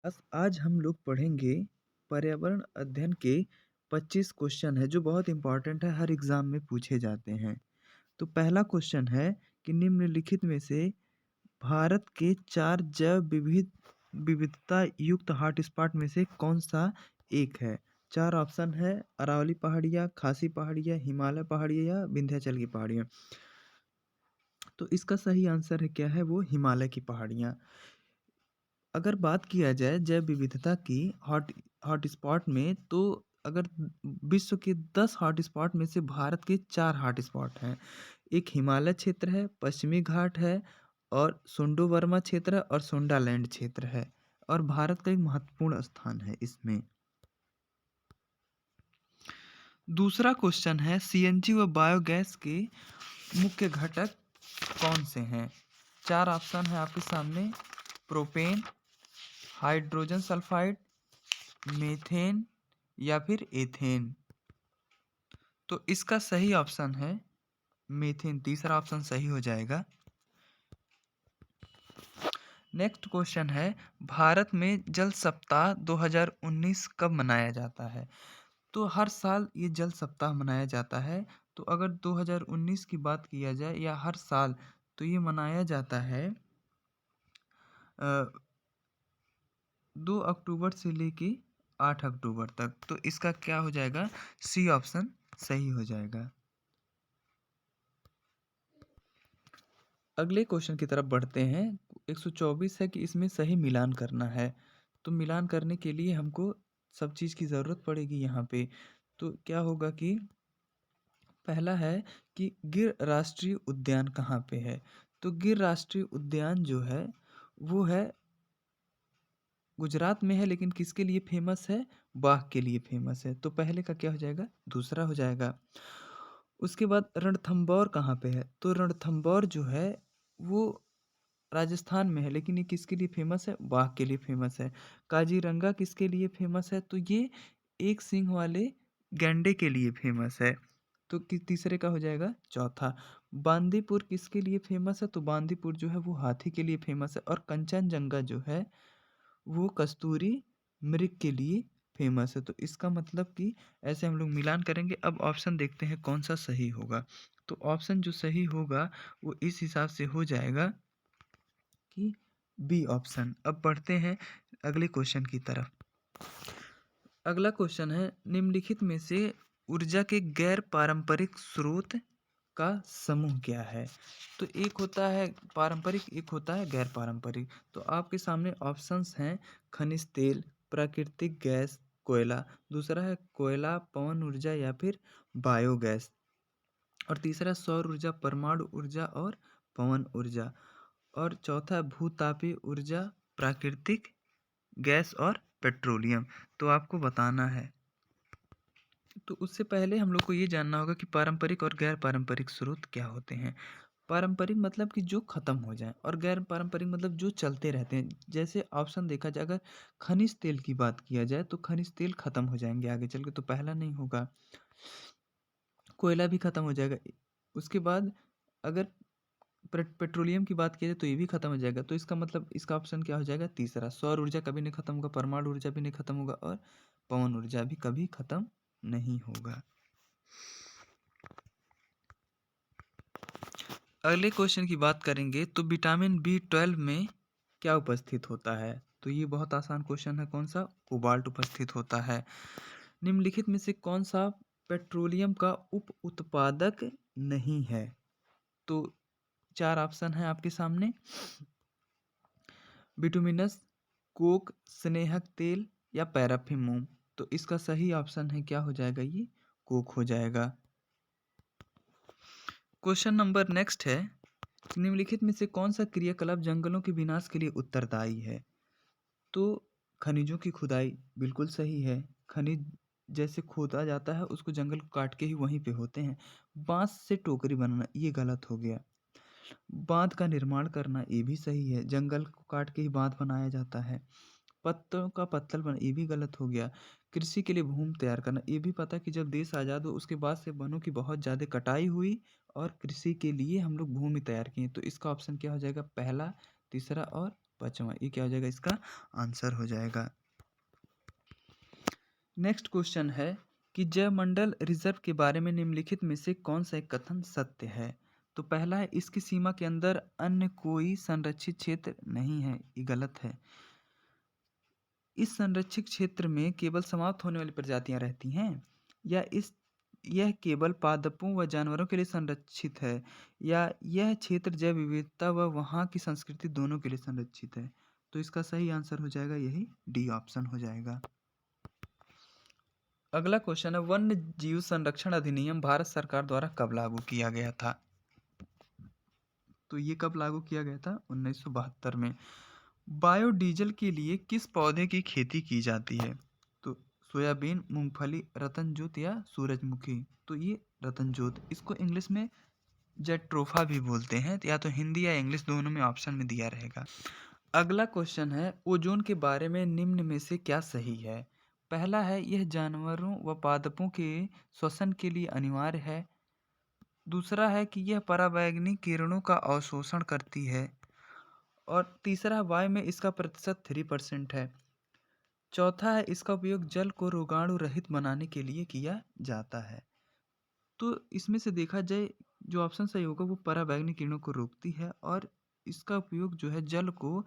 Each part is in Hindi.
आज हम लोग पढ़ेंगे पर्यावरण अध्ययन के 25 क्वेश्चन है जो बहुत इंपॉर्टेंट है, हर एग्जाम में पूछे जाते हैं। तो पहला क्वेश्चन है कि निम्नलिखित में से भारत के 4 जैव विविधता युक्त हॉटस्पॉट में से कौन सा एक है? 4 ऑप्शन है: अरावली पहाड़ियाँ, खासी पहाड़ियाँ, हिमालय पहाड़ियाँ या विंध्याचल की पहाड़ियाँ। तो इसका सही आंसर है क्या है? वो हिमालय की पहाड़ियाँ। अगर बात किया जाए जैव विविधता की हॉटस्पॉट में, तो अगर विश्व के 10 हॉटस्पॉट में से भारत के 4 हॉटस्पॉट हैं। एक हिमालय क्षेत्र है, पश्चिमी घाट है, और सुंडो वर्मा क्षेत्र है, और सोंडालैंड क्षेत्र है। और भारत का एक महत्वपूर्ण स्थान है इसमें। दूसरा क्वेश्चन है, सीएनजी व बायोगैस के मुख्य घटक कौन से हैं? 4 ऑप्शन है आपके सामने: प्रोपेन, हाइड्रोजन सल्फाइड, मीथेन या फिर एथेन। तो इसका सही ऑप्शन है मीथेन। तीसरा ऑप्शन सही हो जाएगा। नेक्स्ट क्वेश्चन है, भारत में जल सप्ताह 2019 कब मनाया जाता है? तो हर साल ये जल सप्ताह मनाया जाता है। तो अगर 2019 की बात किया जाए या हर साल, तो ये मनाया जाता है 2 अक्टूबर से लेके 8 अक्टूबर तक। तो इसका क्या हो जाएगा? सी ऑप्शन सही हो जाएगा। अगले क्वेश्चन की तरफ बढ़ते हैं। 124 है कि इसमें सही मिलान करना है। तो मिलान करने के लिए हमको सब चीज़ की ज़रूरत पड़ेगी यहाँ पे। तो क्या होगा कि पहला है कि गिर राष्ट्रीय उद्यान कहाँ पे है? तो गिर राष्ट्रीय उद्यान जो है वो है गुजरात में है, लेकिन किसके लिए फेमस है? बाघ के लिए फेमस है। तो पहले का क्या हो जाएगा? दूसरा हो जाएगा। उसके बाद रणथंभौर कहाँ पे है? तो रणथंभौर जो है वो राजस्थान में है, लेकिन ये किसके लिए फेमस है? बाघ के लिए फेमस है। काजीरंगा किसके लिए फेमस है? तो ये एक सींग वाले गैंडे के लिए फेमस है। तो तीसरे का हो जाएगा चौथा। बांदीपुर किसके लिए फेमस है? तो बांदीपुर जो है वो हाथी के लिए फेमस है। और कंचनजंगा जो है वो कस्तूरी मृग के लिए फेमस है। तो इसका मतलब कि ऐसे हम लोग मिलान करेंगे। अब ऑप्शन देखते हैं कौन सा सही होगा। तो ऑप्शन जो सही होगा वो इस हिसाब से हो जाएगा कि बी ऑप्शन। अब बढ़ते हैं अगले क्वेश्चन की तरफ। अगला क्वेश्चन है, निम्नलिखित में से ऊर्जा के गैर पारंपरिक स्रोत का समूह क्या है? तो एक होता है पारंपरिक, एक होता है गैर पारंपरिक। तो आपके सामने ऑप्शंस हैं: खनिज तेल, प्राकृतिक गैस, कोयला। दूसरा है कोयला, पवन ऊर्जा या फिर बायोगैस। और तीसरा सौर ऊर्जा, परमाणु ऊर्जा और पवन ऊर्जा। और चौथा है भूतापीय ऊर्जा, प्राकृतिक गैस और पेट्रोलियम। तो आपको बताना है। तो उससे पहले हम लोग को ये जानना होगा कि पारंपरिक और गैर पारंपरिक स्रोत क्या होते हैं। पारंपरिक मतलब कि जो खत्म हो जाए, और गैर पारंपरिक मतलब जो चलते रहते हैं। जैसे ऑप्शन देखा जाए, अगर खनिज तेल की बात किया जाए तो खनिज तेल खत्म हो जाएंगे आगे चल के, तो पहला नहीं होगा। कोयला भी खत्म हो जाएगा। उसके बाद अगर पेट्रोलियम की बात की जाए तो ये भी खत्म हो जाएगा। तो इसका मतलब इसका ऑप्शन क्या हो जाएगा? तीसरा। सौर ऊर्जा कभी नहीं खत्म होगा, परमाणु ऊर्जा भी नहीं खत्म होगा, और पवन ऊर्जा भी कभी खत्म नहीं होगा। अगले क्वेश्चन की बात करेंगे तो विटामिन B12 में क्या उपस्थित होता है? तो ये बहुत आसान क्वेश्चन है। कौन सा? कोबाल्ट उपस्थित होता है। निम्नलिखित में से कौन सा पेट्रोलियम का उप उत्पादक नहीं है? तो 4 ऑप्शन है आपके सामने: बिटुमिनस, कोक, स्नेहक तेल या पैराफिन मोम। तो इसका सही ऑप्शन है क्या हो जाएगा? ये कोक हो जाएगा। क्वेश्चन नंबर नेक्स्ट है, निम्नलिखित में से कौन सा क्रियाकलाप जंगलों के विनाश के लिए उत्तरदायी है? तो खनिजों की खुदाई बिल्कुल सही है। खनिज जैसे खोदा जाता है उसको जंगल को काट के ही वहीं पे होते हैं। बांस से टोकरी बनाना ये गलत हो गया। बांध का निर्माण करना ये भी सही है, जंगल को काट के ही बांध बनाया जाता है। पत्तों का पत्तल बना ये भी गलत हो गया। कृषि के लिए भूमि तैयार करना, ये भी पता कि जब देश आज़ाद हो उसके बाद से वनों की बहुत ज़्यादा कटाई हुई और कृषि के लिए हम लोग भूमि तैयार किए। तो इसका ऑप्शन क्या हो जाएगा? पहला, तीसरा और 5वां, ये क्या हो जाएगा, इसका आंसर हो जाएगा। नेक्स्ट क्वेश्चन है कि जयमंडल रिजर्व के बारे में निम्नलिखित में से कौन सा एक कथन सत्य है। तो पहला है, इसकी सीमा के अंदर अन्य कोई संरक्षित क्षेत्र नहीं है, ये गलत है। इस संरक्षित क्षेत्र में केवल समाप्त होने वाली प्रजातियां रहती हैं, या यह केवल पादपों व जानवरों के लिए संरक्षित है, या यह क्षेत्र जैव विविधता व वहाँ की संस्कृति दोनों के लिए संरक्षित है। तो इसका सही आंसर हो जाएगा यही डी ऑप्शन हो जाएगा। अगला क्वेश्चन है, वन्य जीव संरक्षण अधिनियम भारत सरकार द्वारा कब लागू किया गया था। तो ये कब लागू किया गया था, 1972 में। बायोडीजल के लिए किस पौधे की खेती की जाती है। तो सोयाबीन, मूंगफली, रतनजोत या सूरजमुखी। तो ये रतनजोत, इसको इंग्लिश में जेट्रोफा भी बोलते हैं, या तो हिंदी या इंग्लिश दोनों में ऑप्शन में दिया रहेगा। अगला क्वेश्चन है, ओजोन के बारे में निम्न में से क्या सही है। पहला है, यह जानवरों व पादपों के श्वसन के लिए अनिवार्य है। दूसरा है कि यह पराबैंगनी किरणों का अवशोषण करती है। और तीसरा, वायु में इसका प्रतिशत 3% है। चौथा है, इसका उपयोग जल को रोगाणु रहित बनाने के लिए किया जाता है। तो इसमें से देखा जाए, जो ऑप्शन सही होगा वो पराबैंगनी किरणों को रोकती है, और इसका उपयोग जो है जल को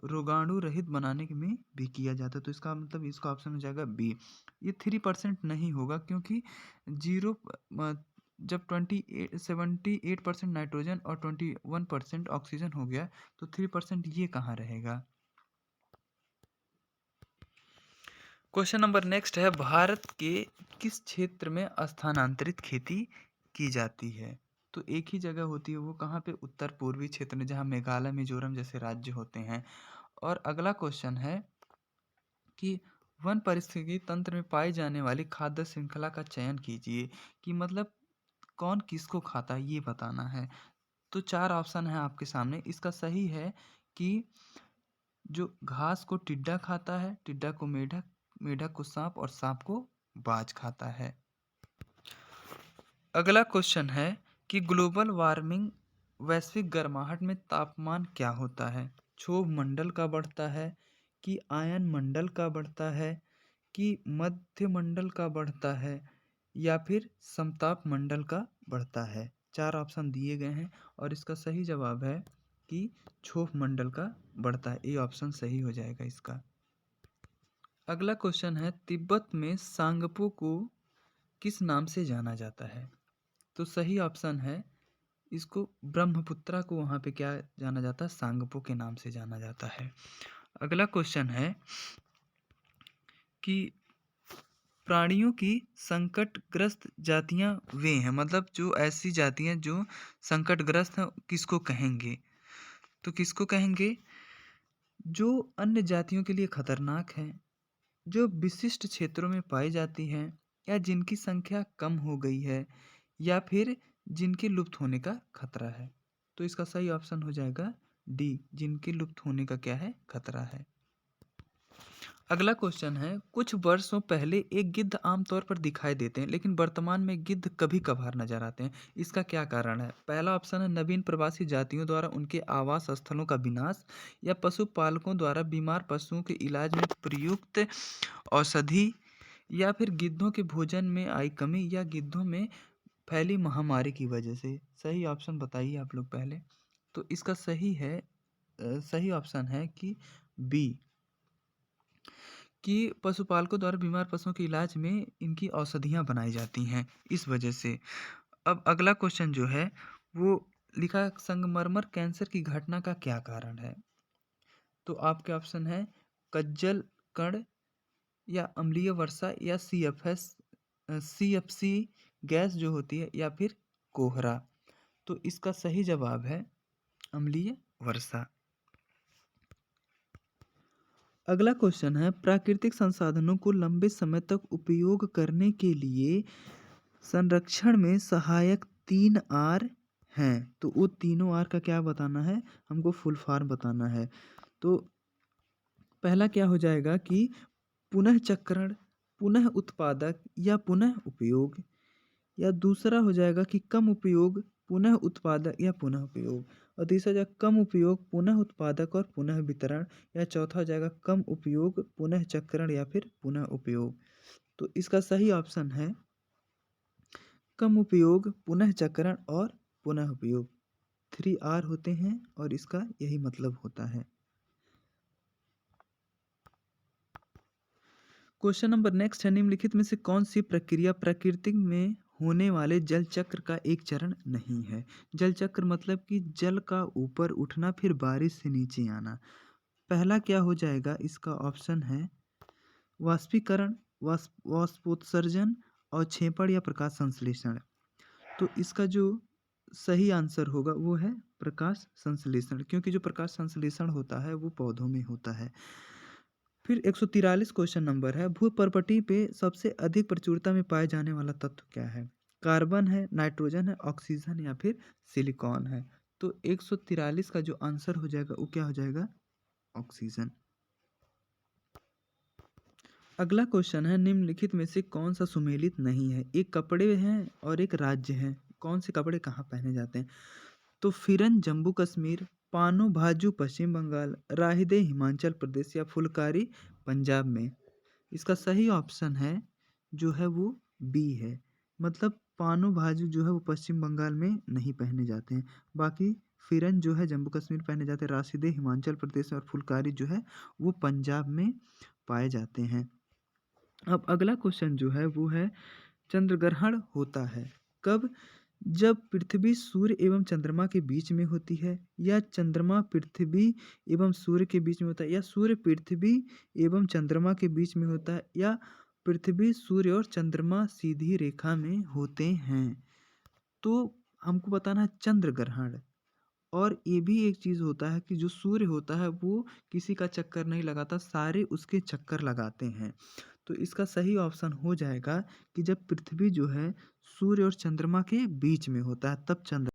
रोगाणु रहित बनाने में भी किया जाता है। तो इसका मतलब इसका ऑप्शन हो जाएगा बी। ये 3% नहीं होगा, क्योंकि जीरो जब 78% नाइट्रोजन और 21% ऑक्सीजन हो गया, तो 3% ये कहाँ रहेगा। क्वेश्चन नंबर नेक्स्ट है, भारत के किस क्षेत्र में स्थानांतरित खेती की जाती है। तो एक ही जगह होती है, वो कहाँ पे, उत्तर पूर्वी क्षेत्र में, जहाँ मेघालय, मिजोरम जैसे राज्य होते हैं। और अगला क्वेश्चन है कि वन पारिस्थितिकी तंत्र में पाई जाने वाली खाद्य श्रृंखला का चयन कीजिए, कि मतलब कौन किसको खाता है, ये बताना है। तो 4 ऑप्शन है आपके सामने। इसका सही है कि जो घास को टिड्डा खाता है, टिड्डा को मेढक, मेढक को सांप, और सांप को बाज खाता है। अगला क्वेश्चन है कि ग्लोबल वार्मिंग, वैश्विक गर्माहट में तापमान क्या होता है। क्षोभ मंडल का बढ़ता है, कि आयन मंडल का बढ़ता है, कि मध्य मंडल का बढ़ता है, या फिर समताप मंडल का बढ़ता है। 4 ऑप्शन दिए गए हैं, और इसका सही जवाब है कि क्षोभ मंडल का बढ़ता है। ये ऑप्शन सही हो जाएगा इसका। अगला क्वेश्चन है, तिब्बत में सांगपो को किस नाम से जाना जाता है। तो सही ऑप्शन है, इसको ब्रह्मपुत्रा को वहाँ पे क्या जाना जाता है, सांगपो के नाम से जाना जाता है। अगला क्वेश्चन है कि प्राणियों की संकटग्रस्त जातियां वे हैं, मतलब जो ऐसी जातियां जो संकटग्रस्त हैं, किसको कहेंगे। तो किसको कहेंगे, जो अन्य जातियों के लिए खतरनाक हैं, जो विशिष्ट क्षेत्रों में पाई जाती हैं, या जिनकी संख्या कम हो गई है, या फिर जिनके लुप्त होने का खतरा है। तो इसका सही ऑप्शन हो जाएगा डी, जिनके लुप्त होने का क्या है, खतरा है। अगला क्वेश्चन है, कुछ वर्षों पहले एक गिद्ध आमतौर पर दिखाई देते हैं, लेकिन वर्तमान में गिद्ध कभी कभार नजर आते हैं, इसका क्या कारण है। पहला ऑप्शन है, नवीन प्रवासी जातियों द्वारा उनके आवास स्थलों का विनाश, या पशुपालकों द्वारा बीमार पशुओं के इलाज में प्रयुक्त औषधि, या फिर गिद्धों के भोजन में आई कमी, या गिद्धों में फैली महामारी की वजह से। सही ऑप्शन बताइए आप लोग पहले। तो इसका सही ऑप्शन है कि बी, कि पशुपालकों द्वारा बीमार पशुओं के इलाज में इनकी औषधियाँ बनाई जाती हैं, इस वजह से। अब अगला क्वेश्चन जो है वो लिखा, संगमरमर कैंसर की घटना का क्या कारण है। तो आपके ऑप्शन है, कज्जल कण, या अम्लीय वर्षा, या CFC गैस जो होती है, या फिर कोहरा। तो इसका सही जवाब है अम्लीय वर्षा। अगला क्वेश्चन है, प्राकृतिक संसाधनों को लंबे समय तक उपयोग करने के लिए संरक्षण में सहायक 3 आर हैं। तो वो तीनों आर का क्या बताना है, हमको फुल फॉर्म बताना है। तो पहला क्या हो जाएगा कि पुनः चक्रण, पुनः उत्पादक, या पुनः उपयोग। या दूसरा हो जाएगा कि कम उपयोग, पुनः उत्पादक, या पुनः उपयोग। और तीसरा हो जाएगा कम उपयोग, पुनः उत्पादक और पुनः वितरण, या चौथा हो जाएगा कम उपयोग, पुनः चक्रण या फिर पुनः उपयोग। तो इसका सही ऑप्शन है कम उपयोग, पुनः चक्रण और पुनः उपयोग। 3R होते हैं और इसका यही मतलब होता है। क्वेश्चन नंबर नेक्स्ट है, निम्नलिखित में से कौन सी प्रक्रिया प्रकृति में होने वाले जल चक्र का एक चरण नहीं है? जल चक्र मतलब कि जल का ऊपर उठना फिर बारिश से नीचे आना। पहला क्या हो जाएगा? इसका ऑप्शन है वाष्पीकरण, वाष्पोत्सर्जन और छेपड़ या प्रकाश संश्लेषण। तो इसका जो सही आंसर होगा वो है प्रकाश संश्लेषण, क्योंकि जो प्रकाश संश्लेषण होता है वो पौधों में होता है। फिर 143 क्वेश्चन नंबर है, भूपर्पटी पे सबसे अधिक प्रचुरता में पाए जाने वाला तत्व क्या है? कार्बन है, नाइट्रोजन है, ऑक्सीजन या फिर सिलिकॉन है? तो 143 का जो आंसर हो जाएगा वो क्या हो जाएगा? ऑक्सीजन। अगला क्वेश्चन है, निम्नलिखित में से कौन सा सुमेलित नहीं है? एक कपड़े हैं और एक राज्य है। कौन से कपड़े कहाँ पहने जाते हैं? तो फिरन जम्मू कश्मीर, पानो भाजू पश्चिम बंगाल, राहिदे हिमाचल प्रदेश या फुलकारी पंजाब में? इसका सही ऑप्शन है जो है वो बी है। मतलब पानो भाजू जो है वो पश्चिम बंगाल में नहीं पहने जाते हैं, बाकी फिरन जो है जम्मू कश्मीर पहने जाते हैं, राशिदे हिमाचल प्रदेश और फुलकारी जो है वो पंजाब में पाए जाते हैं। अब अगला क्वेश्चन जो है वो है, चंद्र ग्रहण होता है कब? जब पृथ्वी सूर्य एवं चंद्रमा के बीच में होती है, या चंद्रमा पृथ्वी एवं सूर्य के बीच में होता है, या सूर्य पृथ्वी एवं चंद्रमा के बीच में होता है, या पृथ्वी सूर्य और चंद्रमा सीधी रेखा में होते हैं। तो हमको बताना है चंद्र ग्रहण। और ये भी एक चीज़ होता है कि जो सूर्य होता है वो किसी का चक्कर नहीं लगाता, सारे उसके चक्कर लगाते हैं। तो इसका सही ऑप्शन हो जाएगा कि जब पृथ्वी जो है सूर्य और चंद्रमा के बीच में होता है तब चंद्र